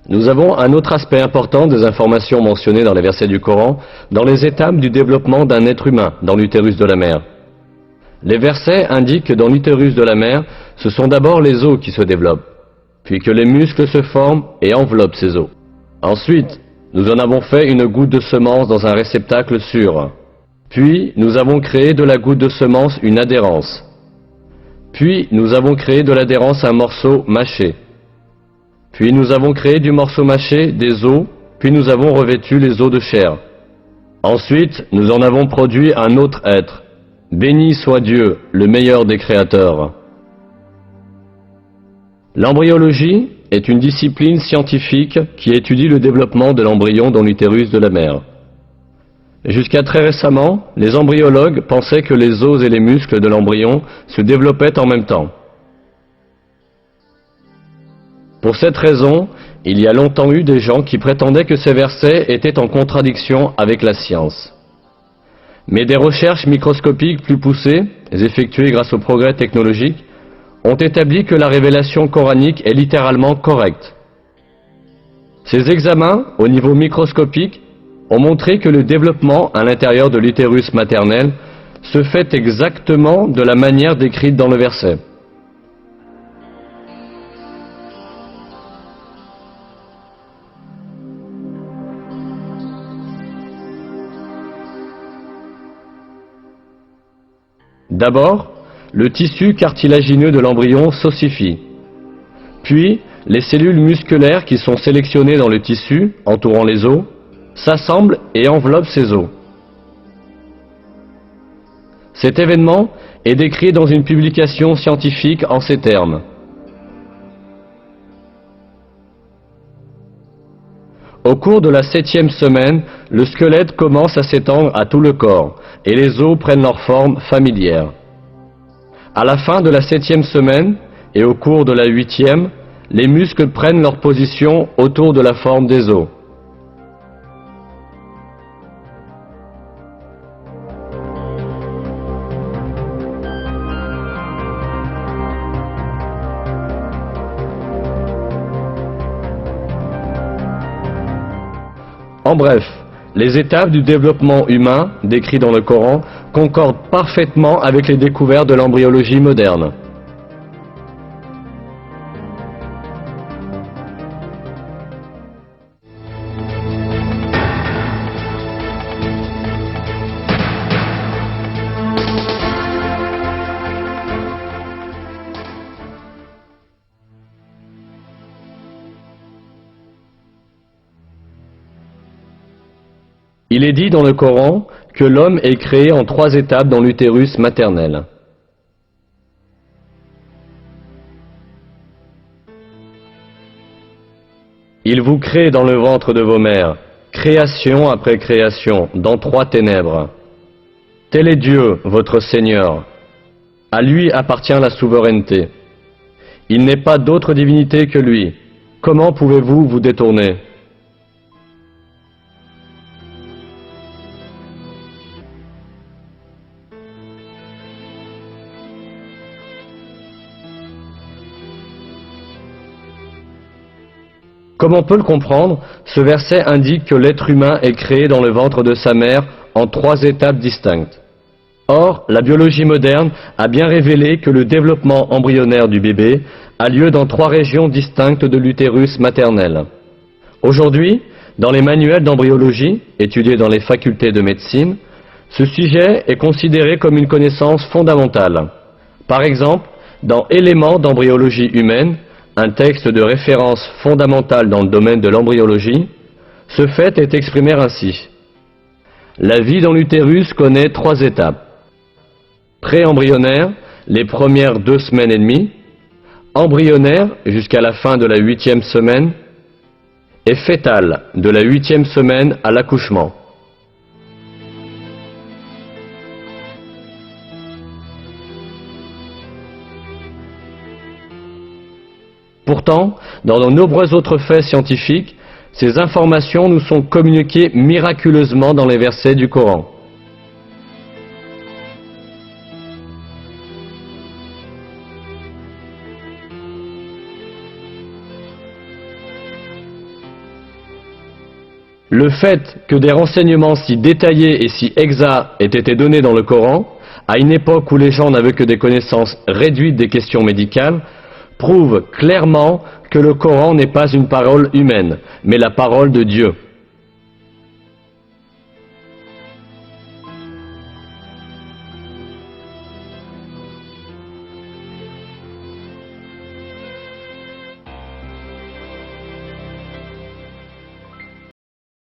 Nous avons un autre aspect important des informations mentionnées dans les versets du Coran, dans les étapes du développement d'un être humain dans l'utérus de la mère. Les versets indiquent que dans l'utérus de la mère, ce sont d'abord les os qui se développent, puis que les muscles se forment et enveloppent ces os. Ensuite, nous en avons fait une goutte de semence dans un réceptacle sûr. Puis, nous avons créé de la goutte de semence une adhérence. Puis, nous avons créé de l'adhérence un morceau mâché. Puis, nous avons créé du morceau mâché des os, puis nous avons revêtu les os de chair. Ensuite, nous en avons produit un autre être. Béni soit Dieu, le meilleur des créateurs. L'embryologie est une discipline scientifique qui étudie le développement de l'embryon dans l'utérus de la mère. Jusqu'à très récemment, les embryologues pensaient que les os et les muscles de l'embryon se développaient en même temps. Pour cette raison, il y a longtemps eu des gens qui prétendaient que ces versets étaient en contradiction avec la science. Mais des recherches microscopiques plus poussées, effectuées grâce au progrès technologique, ont établi que la révélation coranique est littéralement correcte. Ces examens, au niveau microscopique, ont montré que le développement à l'intérieur de l'utérus maternel se fait exactement de la manière décrite dans le verset. D'abord, le tissu cartilagineux de l'embryon s'ossifie. Puis, les cellules musculaires qui sont sélectionnées dans le tissu, entourant les os, s'assemblent et enveloppent ces os. Cet événement est décrit dans une publication scientifique en ces termes. Au cours de la 7e semaine, le squelette commence à s'étendre à tout le corps et les os prennent leur forme familière. À la fin de la 7e semaine et au cours de la 8e, les muscles prennent leur position autour de la forme des os. En bref, les étapes du développement humain, décrites dans le Coran, concordent parfaitement avec les découvertes de l'embryologie moderne. Il est dit dans le Coran que l'homme est créé en 3 étapes dans l'utérus maternel. Il vous crée dans le ventre de vos mères, création après création, dans 3 ténèbres. Tel est Dieu, votre Seigneur. À lui appartient la souveraineté. Il n'est pas d'autre divinité que lui. Comment pouvez-vous vous détourner ? Comme on peut le comprendre, ce verset indique que l'être humain est créé dans le ventre de sa mère en 3 étapes distinctes. Or, la biologie moderne a bien révélé que le développement embryonnaire du bébé a lieu dans 3 régions distinctes de l'utérus maternel. Aujourd'hui, dans les manuels d'embryologie, étudiés dans les facultés de médecine, ce sujet est considéré comme une connaissance fondamentale. Par exemple, dans Éléments d'embryologie humaine, un texte de référence fondamentale dans le domaine de l'embryologie, ce fait est exprimé ainsi. La vie dans l'utérus connaît 3 étapes. Pré-embryonnaire, les premières 2 semaines et demie, embryonnaire jusqu'à la fin de la 8e semaine, et fœtale de la 8e semaine à l'accouchement. Pourtant, dans de nombreux autres faits scientifiques, ces informations nous sont communiquées miraculeusement dans les versets du Coran. Le fait que des renseignements si détaillés et si exacts aient été donnés dans le Coran, à une époque où les gens n'avaient que des connaissances réduites des questions médicales, prouve clairement que le Coran n'est pas une parole humaine, mais la parole de Dieu.